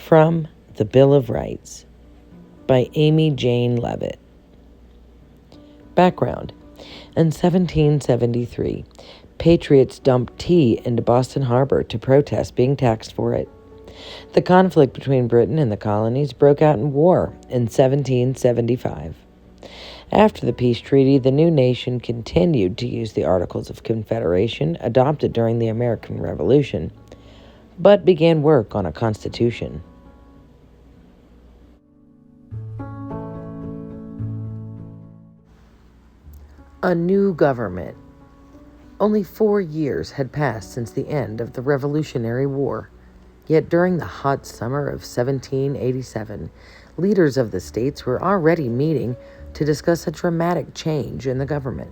From the Bill of Rights by Amie Jane Leavitt. Background. In 1773, patriots dumped tea into Boston Harbor to protest being taxed for it. The conflict between Britain and the colonies broke out in war in 1775. After the peace treaty, the new nation continued to use the Articles of Confederation adopted during the American Revolution, but began work on a constitution. A new government. Only 4 years had passed since the end of the Revolutionary War. Yet during the hot summer of 1787, leaders of the states were already meeting to discuss a dramatic change in the government.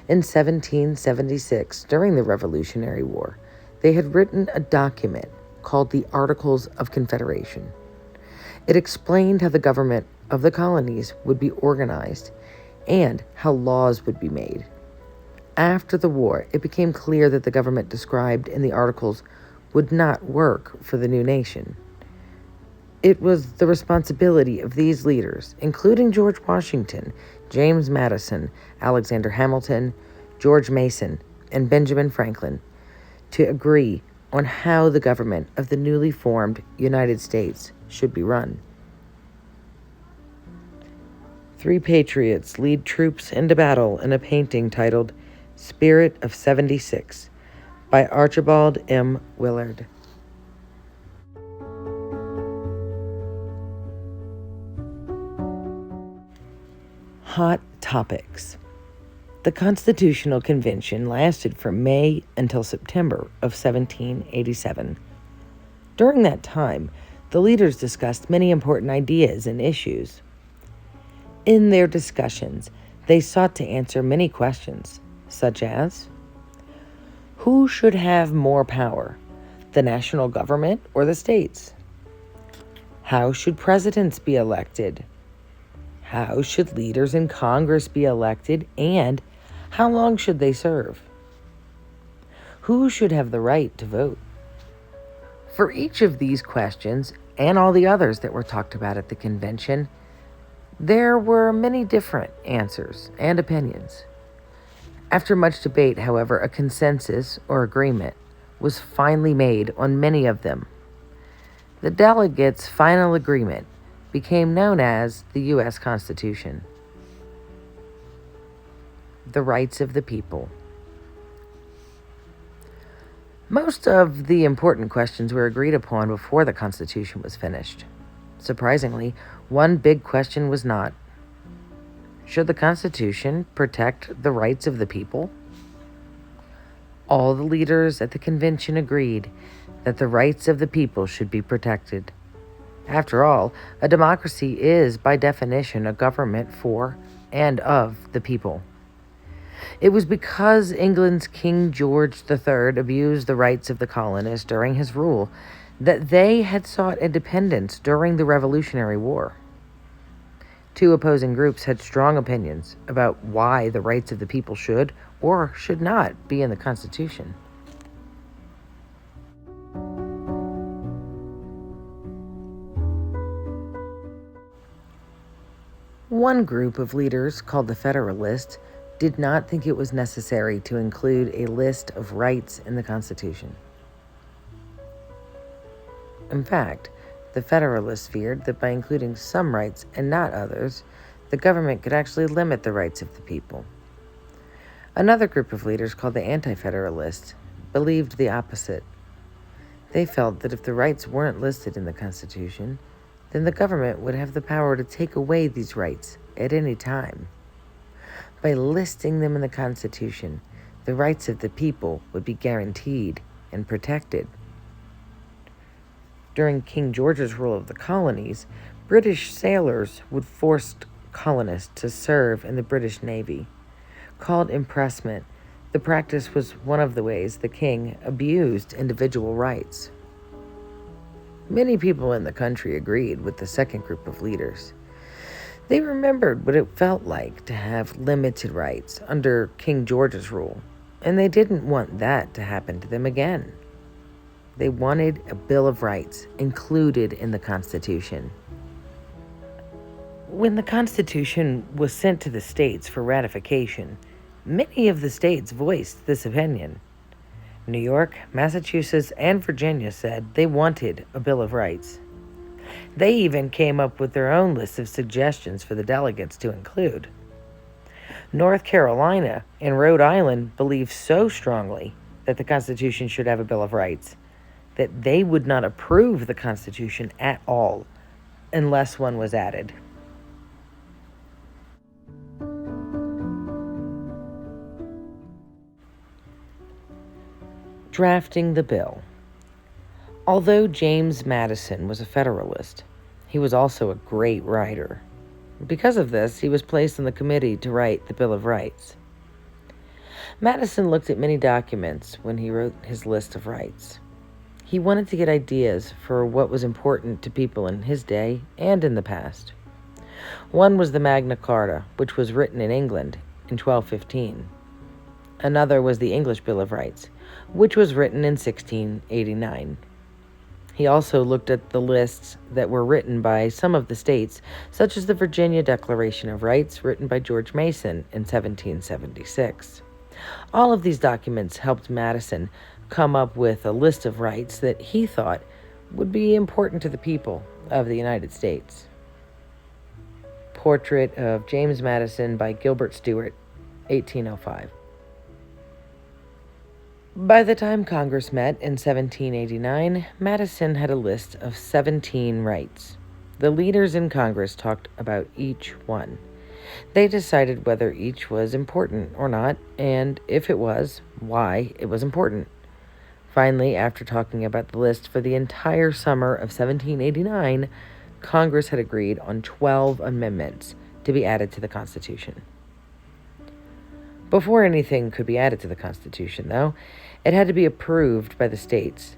In 1776, during the Revolutionary War, they had written a document called the Articles of Confederation. It explained how the government of the colonies would be organized and how laws would be made. After the war, it became clear that the government described in the Articles would not work for the new nation. It was the responsibility of these leaders, including George Washington, James Madison, Alexander Hamilton, George Mason, and Benjamin Franklin, to agree on how the government of the newly formed United States should be run. 3 patriots lead troops into battle in a painting titled Spirit of 76 by Archibald M. Willard. Hot topics. The Constitutional Convention lasted from May until September of 1787. During that time, the leaders discussed many important ideas and issues. In their discussions, they sought to answer many questions, such as, who should have more power, the national government or the states? How should presidents be elected? How should leaders in Congress be elected, and how long should they serve? Who should have the right to vote? For each of these questions, and all the others that were talked about at the convention, there were many different answers and opinions. After much debate, however, a consensus or agreement was finally made on many of them. The delegates' final agreement became known as the U.S. Constitution. The rights of the people. Most of the important questions were agreed upon before the Constitution was finished. Surprisingly, one big question was not. Should the Constitution protect the rights of the people? All the leaders at the convention agreed that the rights of the people should be protected. After all, a democracy is, by definition, a government for and of the people. It was because England's King George III abused the rights of the colonists during his rule that they had sought independence during the Revolutionary War. 2 opposing groups had strong opinions about why the rights of the people should or should not be in the Constitution. One group of leaders, called the Federalists, did not think it was necessary to include a list of rights in the Constitution. In fact, the Federalists feared that by including some rights and not others, the government could actually limit the rights of the people. Another group of leaders, called the Anti-Federalists, believed the opposite. They felt that if the rights weren't listed in the Constitution, then the government would have the power to take away these rights at any time. By listing them in the Constitution, the rights of the people would be guaranteed and protected. During King George's rule of the colonies, British sailors would force colonists to serve in the British Navy. Called impressment, the practice was one of the ways the king abused individual rights. Many people in the country agreed with the second group of leaders. They remembered what it felt like to have limited rights under King George's rule, and they didn't want that to happen to them again. They wanted a Bill of Rights included in the Constitution. When the Constitution was sent to the states for ratification, many of the states voiced this opinion. New York, Massachusetts, and Virginia said they wanted a Bill of Rights. They even came up with their own list of suggestions for the delegates to include. North Carolina and Rhode Island believed so strongly that the Constitution should have a Bill of Rights that they would not approve the Constitution at all unless one was added. Drafting the bill. Although James Madison was a Federalist, he was also a great writer. Because of this, he was placed on the committee to write the Bill of Rights. Madison looked at many documents when he wrote his list of rights. He wanted to get ideas for what was important to people in his day and in the past. One was the Magna Carta, which was written in England in 1215. Another was the English Bill of Rights, which was written in 1689. He also looked at the lists that were written by some of the states, such as the Virginia Declaration of Rights, written by George Mason in 1776. All of these documents helped Madison come up with a list of rights that he thought would be important to the people of the United States. Portrait of James Madison by Gilbert Stuart, 1805. By the time Congress met in 1789, Madison had a list of 17 rights. The leaders in Congress talked about each one. They decided whether each was important or not, and if it was, why it was important. Finally, after talking about the list for the entire summer of 1789, Congress had agreed on 12 amendments to be added to the Constitution. Before anything could be added to the Constitution, though, it had to be approved by the states.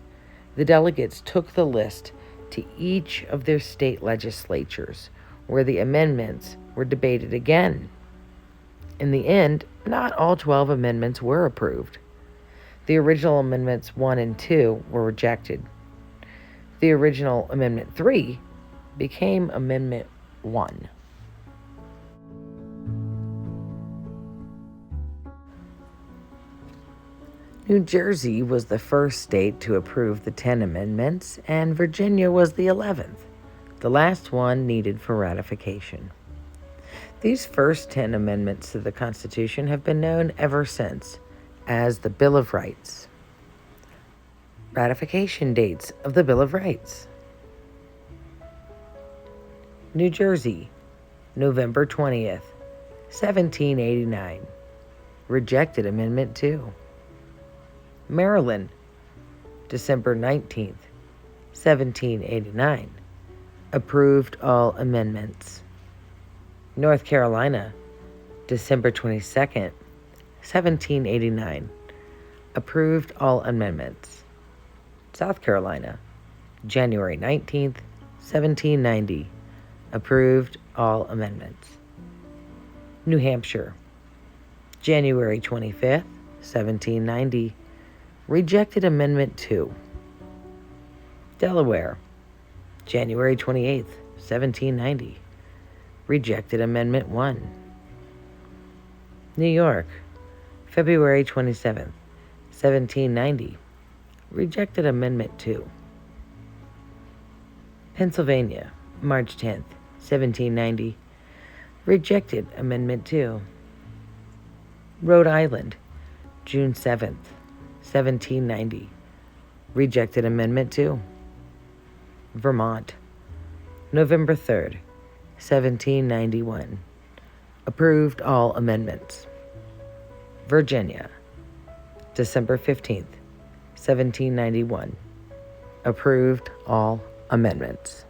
The delegates took the list to each of their state legislatures, where the amendments were debated again. In the end, not all 12 amendments were approved. The original Amendments 1 and 2 were rejected. The original Amendment 3 became Amendment 1. New Jersey was the first state to approve the 10 amendments, and Virginia was the 11th, the last one needed for ratification. These first 10 amendments to the Constitution have been known ever since as the Bill of Rights. Ratification dates of the Bill of Rights. New Jersey, November 20th, 1789. Rejected Amendment 2. Maryland, December 19th, 1789. Approved all amendments. North Carolina, December 22nd, 1789. Approved all amendments. South Carolina, January 19th, 1790. Approved all amendments. New Hampshire, January 25th, 1790. Rejected Amendment 2. Delaware, January 28th, 1790. Rejected Amendment 1. New York, February 27th, 1790. Rejected Amendment 2. Pennsylvania, March 10th, 1790. Rejected Amendment 2. Rhode Island, June 7th, 1790. Rejected Amendment 2. Vermont, November 3rd, 1791. Approved all amendments. Virginia, December 15th, 1791. Approved all amendments.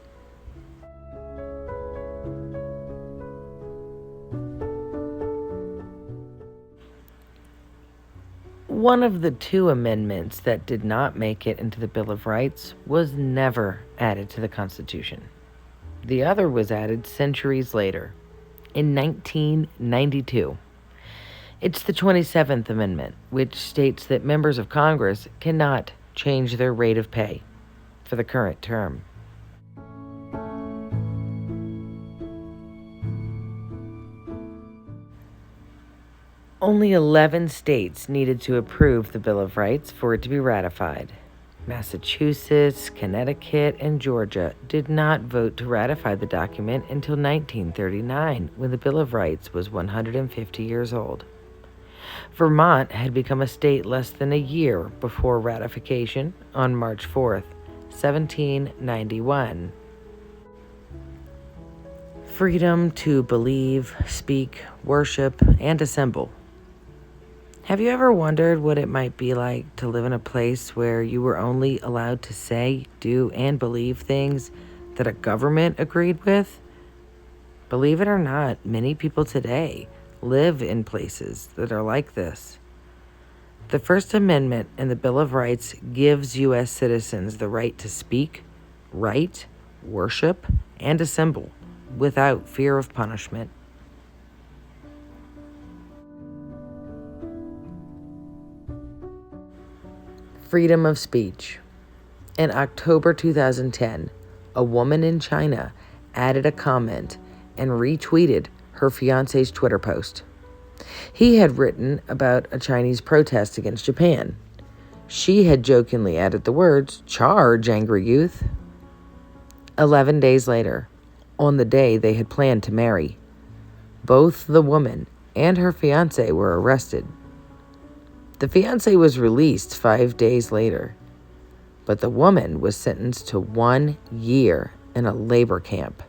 One of the 2 amendments that did not make it into the Bill of Rights was never added to the Constitution. The other was added centuries later, in 1992. It's the 27th Amendment, which states that members of Congress cannot change their rate of pay for the current term. Only 11 states needed to approve the Bill of Rights for it to be ratified. Massachusetts, Connecticut, and Georgia did not vote to ratify the document until 1939, when the Bill of Rights was 150 years old. Vermont had become a state less than a year before ratification on March 4th, 1791. Freedom to believe, speak, worship, and assemble. Have you ever wondered what it might be like to live in a place where you were only allowed to say, do, and believe things that a government agreed with? Believe it or not, many people today live in places that are like this. The First Amendment in the Bill of Rights gives U.S. citizens the right to speak, write, worship, and assemble without fear of punishment. Freedom of speech. In October 2010, a woman in China added a comment and retweeted her fiancé's Twitter post. He had written about a Chinese protest against Japan. She had jokingly added the words, "Charge, angry youth." 11 days later, on the day they had planned to marry, both the woman and her fiancé were arrested. The fiancé was released 5 days later, but the woman was sentenced to 1 year in a labor camp.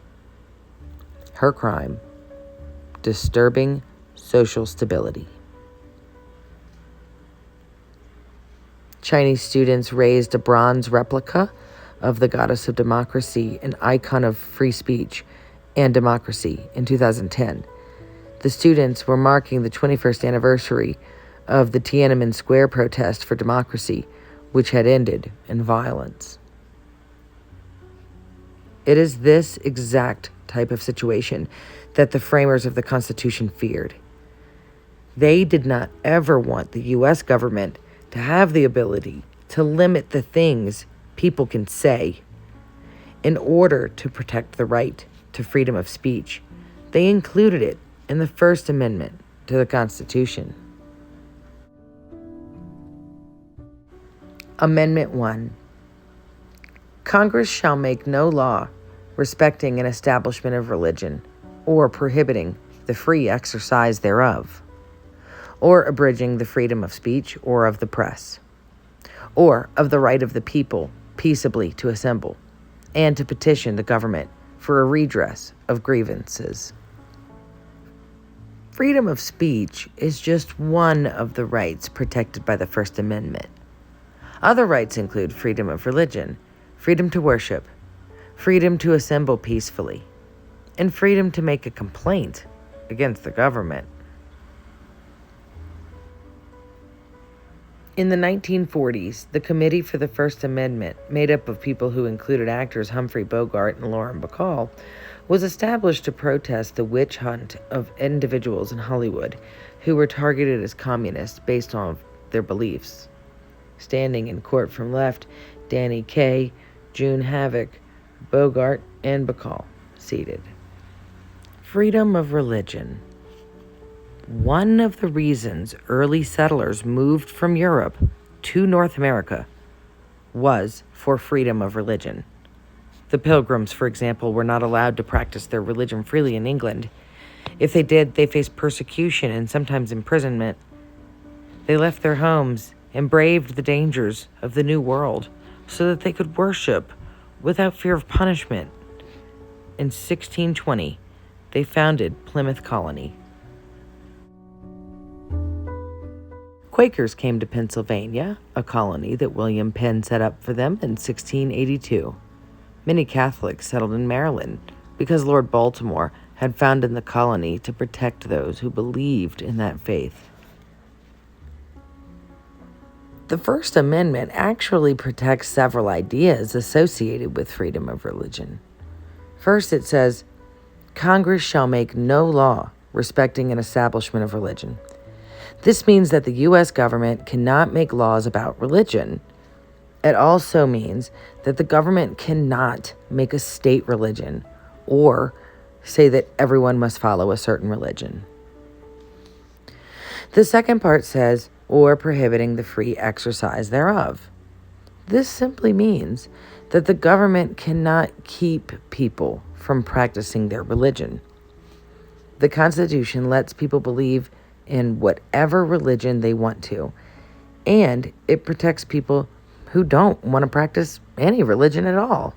Her crime: disturbing social stability. Chinese students raised a bronze replica of the goddess of democracy, an icon of free speech and democracy, in 2010. The students were marking the 21st anniversary of the Tiananmen Square protest for democracy, which had ended in violence. It is this exact type of situation that the framers of the Constitution feared. They did not ever want the U.S. government to have the ability to limit the things people can say. In order to protect the right to freedom of speech, they included it in the First Amendment to the Constitution. Amendment 1. Congress shall make no law respecting an establishment of religion, or prohibiting the free exercise thereof, or abridging the freedom of speech or of the press, or of the right of the people peaceably to assemble, and to petition the government for a redress of grievances. Freedom of speech is just one of the rights protected by the First Amendment. Other rights include freedom of religion, freedom to worship, freedom to assemble peacefully, and freedom to make a complaint against the government. In the 1940s, the Committee for the First Amendment, made up of people who included actors Humphrey Bogart and Lauren Bacall, was established to protest the witch hunt of individuals in Hollywood who were targeted as communists based on their beliefs. Standing in court from left, Danny Kaye, June Havoc, Bogart, and Bacall, seated. Freedom of religion. One of the reasons early settlers moved from Europe to North America was for freedom of religion. The Pilgrims, for example, were not allowed to practice their religion freely in England. If they did, they faced persecution and sometimes imprisonment. They left their homes and braved the dangers of the New World so that they could worship without fear of punishment. In 1620, they founded Plymouth Colony. Quakers came to Pennsylvania, a colony that William Penn set up for them in 1682. Many Catholics settled in Maryland because Lord Baltimore had founded the colony to protect those who believed in that faith. The First Amendment actually protects several ideas associated with freedom of religion. First, it says, Congress shall make no law respecting an establishment of religion. This means that the U.S. government cannot make laws about religion. It also means that the government cannot make a state religion or say that everyone must follow a certain religion. The second part says, or prohibiting the free exercise thereof. This simply means that the government cannot keep people from practicing their religion. The Constitution lets people believe in whatever religion they want to, and it protects people who don't want to practice any religion at all.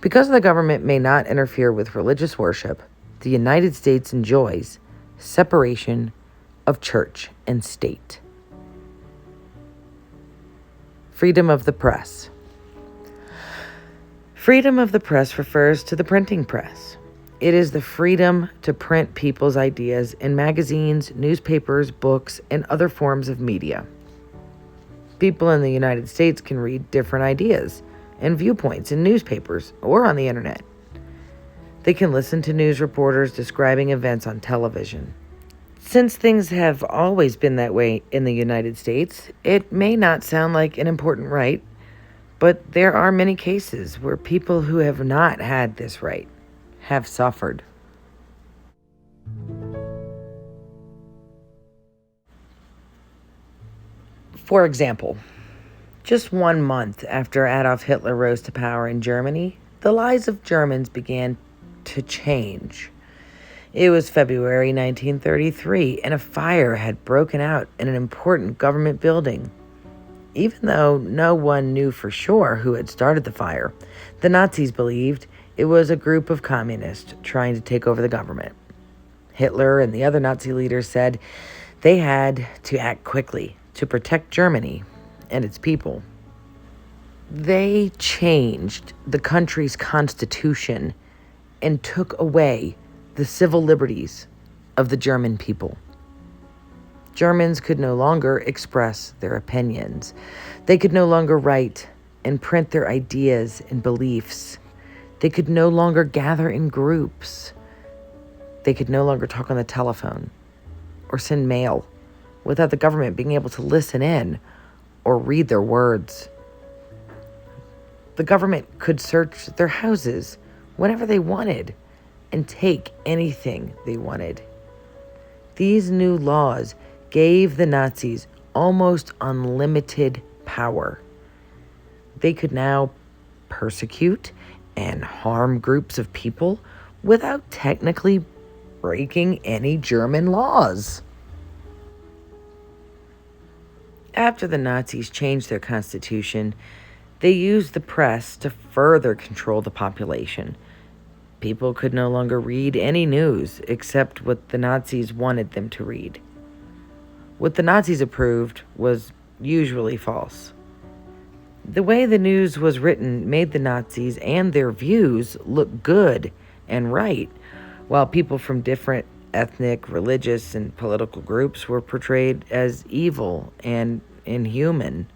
Because the government may not interfere with religious worship, the United States enjoys separation of church and state. Freedom of the press. Freedom of the press refers to the printing press. It is the freedom to print people's ideas in magazines, newspapers, books, and other forms of media. People in the United States can read different ideas and viewpoints in newspapers or on the internet. They can listen to news reporters describing events on television. Since things have always been that way in the United States, it may not sound like an important right, but there are many cases where people who have not had this right have suffered. For example, just 1 month after Adolf Hitler rose to power in Germany, the lives of Germans began to change. It was February 1933, and a fire had broken out in an important government building. Even though no one knew for sure who had started the fire, the Nazis believed it was a group of communists trying to take over the government. Hitler and the other Nazi leaders said they had to act quickly to protect Germany and its people. They changed the country's constitution and took away the civil liberties of the German people. Germans could no longer express their opinions. They could no longer write and print their ideas and beliefs. They could no longer gather in groups. They could no longer talk on the telephone or send mail without the government being able to listen in or read their words. The government could search their houses whenever they wanted and take anything they wanted. These new laws gave the Nazis almost unlimited power. They could now persecute and harm groups of people without technically breaking any German laws. After the Nazis changed their constitution, they used the press to further control the population. People could no longer read any news except what the Nazis wanted them to read. What the Nazis approved was usually false. The way the news was written made the Nazis and their views look good and right, while people from different ethnic, religious, and political groups were portrayed as evil and inhuman.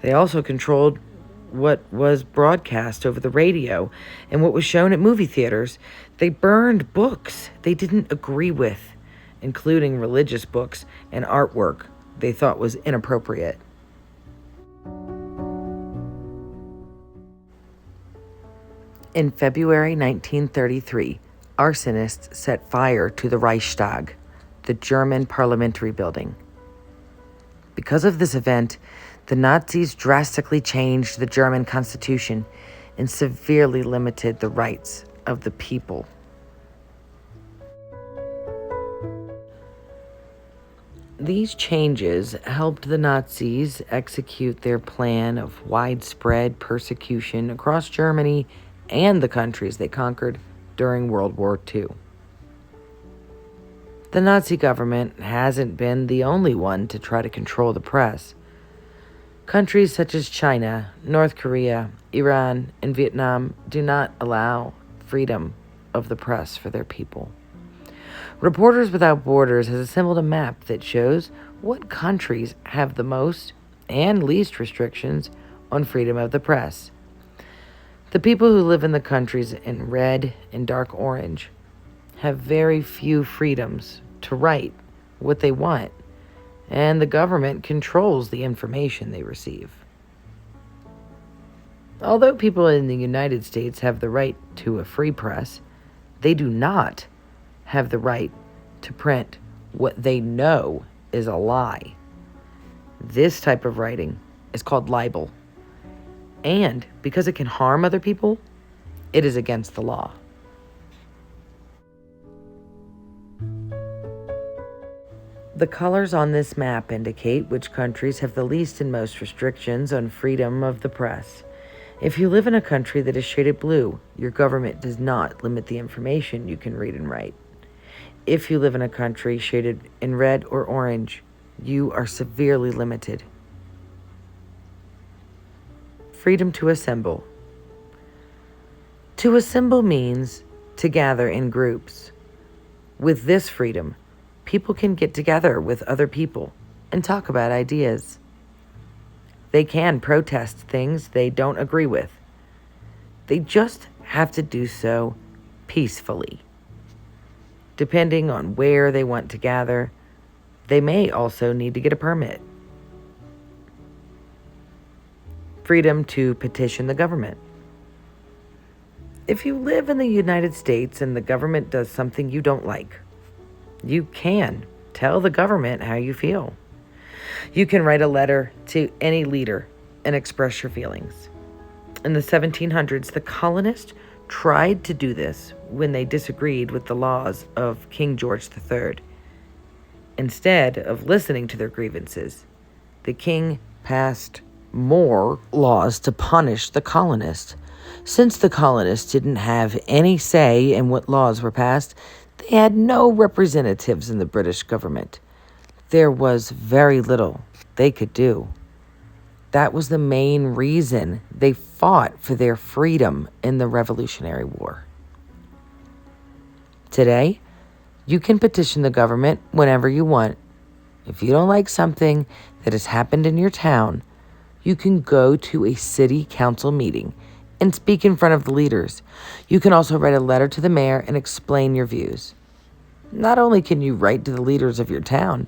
They also controlled what was broadcast over the radio and what was shown at movie theaters. They burned books they didn't agree with, including religious books and artwork they thought was inappropriate. In February 1933, arsonists set fire to the Reichstag, the German parliamentary building. Because of this event, the Nazis drastically changed the German constitution and severely limited the rights of the people. These changes helped the Nazis execute their plan of widespread persecution across Germany and the countries they conquered during World War II. The Nazi government hasn't been the only one to try to control the press. Countries such as China, North Korea, Iran, and Vietnam do not allow freedom of the press for their people. Reporters Without Borders has assembled a map that shows what countries have the most and least restrictions on freedom of the press. The people who live in the countries in red and dark orange have very few freedoms to write what they want, and the government controls the information they receive. Although people in the United States have the right to a free press, they do not have the right to print what they know is a lie. This type of writing is called libel. And because it can harm other people, it is against the law. The colors on this map indicate which countries have the least and most restrictions on freedom of the press. If you live in a country that is shaded blue, your government does not limit the information you can read and write. If you live in a country shaded in red or orange, you are severely limited. Freedom to assemble. To assemble means to gather in groups. With this freedom, people can get together with other people and talk about ideas. They can protest things they don't agree with. They just have to do so peacefully. Depending on where they want to gather, they may also need to get a permit. Freedom to petition the government. If you live in the United States and the government does something you don't like, you can tell the government how you feel. You can write a letter to any leader and express your feelings. In the 1700s, the colonists tried to do this when they disagreed with the laws of King George III. Instead of listening to their grievances, the king passed more laws to punish the colonists. Since the colonists didn't have any say in what laws were passed, they had no representatives in the British government. There was very little they could do. That was the main reason they fought for their freedom in the Revolutionary War. Today, you can petition the government whenever you want. If you don't like something that has happened in your town, you can go to a city council meeting and speak in front of the leaders. You can also write a letter to the mayor and explain your views. Not only can you write to the leaders of your town,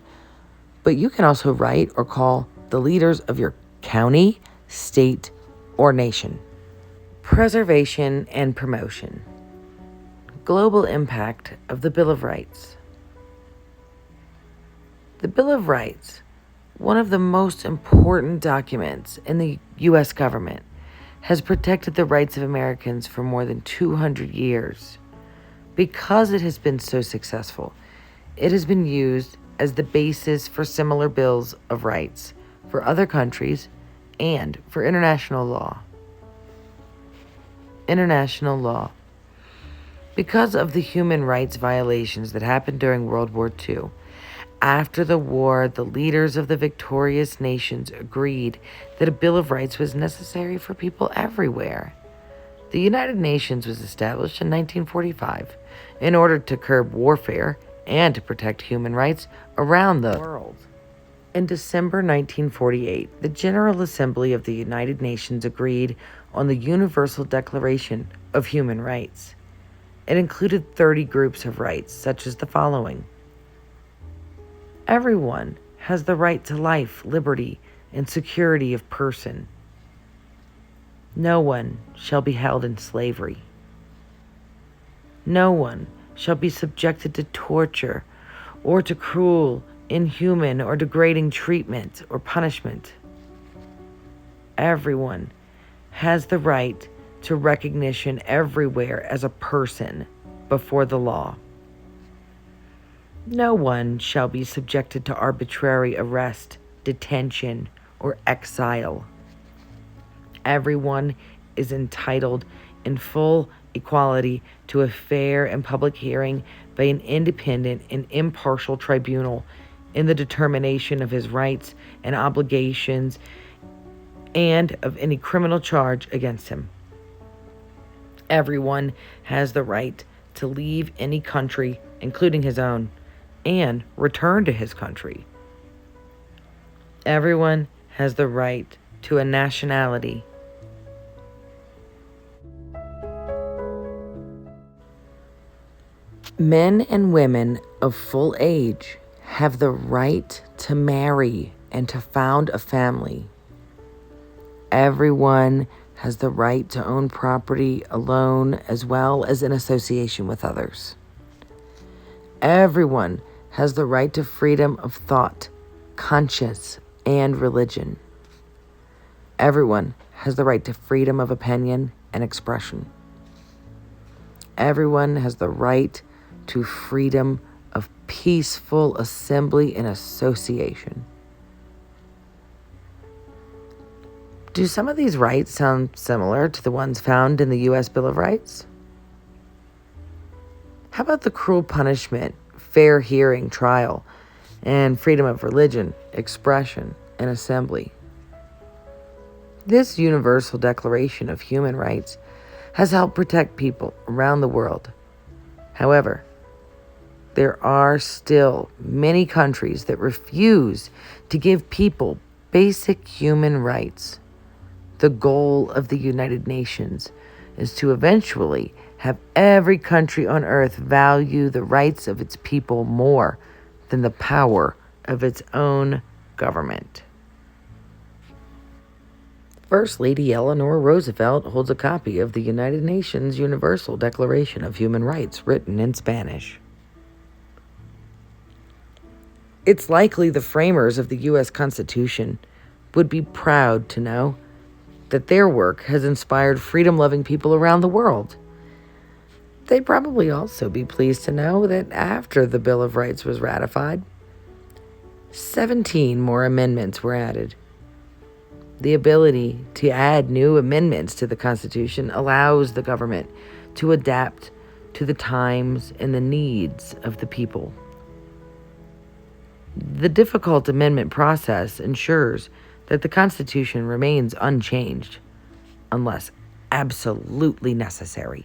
but you can also write or call the leaders of your county, state, or nation. Preservation and promotion. Global impact of the Bill of Rights. The Bill of Rights, one of the most important documents in the U.S. government, has protected the rights of Americans for more than 200 years. Because it has been so successful, it has been used as the basis for similar bills of rights for other countries and for international law. International law. Because of the human rights violations that happened during World War II, after the war, the leaders of the victorious nations agreed that a Bill of Rights was necessary for people everywhere. The United Nations was established in 1945 in order to curb warfare and to protect human rights around the world. In December 1948, the General Assembly of the United Nations agreed on the Universal Declaration of Human Rights. It included 30 groups of rights, such as the following. Everyone has the right to life, liberty, and security of person. No one shall be held in slavery. No one shall be subjected to torture or to cruel, inhuman, or degrading treatment or punishment. Everyone has the right to recognition everywhere as a person before the law. No one shall be subjected to arbitrary arrest, detention, or exile. Everyone is entitled in full equality to a fair and public hearing by an independent and impartial tribunal in the determination of his rights and obligations and of any criminal charge against him. Everyone has the right to leave any country, including his own, and return to his country. Everyone has the right to a nationality. Men and women of full age have the right to marry and to found a family. Everyone has the right to own property alone as well as in association with others. Everyone has the right to freedom of thought, conscience, and religion. Everyone has the right to freedom of opinion and expression. Everyone has the right to freedom of peaceful assembly and association. Do some of these rights sound similar to the ones found in the U.S. Bill of Rights? How about the cruel punishment, fair hearing, trial, and freedom of religion, expression, and assembly? This Universal Declaration of Human Rights has helped protect people around the world. However, there are still many countries that refuse to give people basic human rights. The goal of the United Nations is to eventually have every country on earth value the rights of its people more than the power of its own government. First Lady Eleanor Roosevelt holds a copy of the United Nations Universal Declaration of Human Rights written in Spanish. It's likely the framers of the U.S. Constitution would be proud to know that their work has inspired freedom-loving people around the world. They'd probably also be pleased to know that after the Bill of Rights was ratified, 17 more amendments were added. The ability to add new amendments to the Constitution allows the government to adapt to the times and the needs of the people. The difficult amendment process ensures that the Constitution remains unchanged unless absolutely necessary.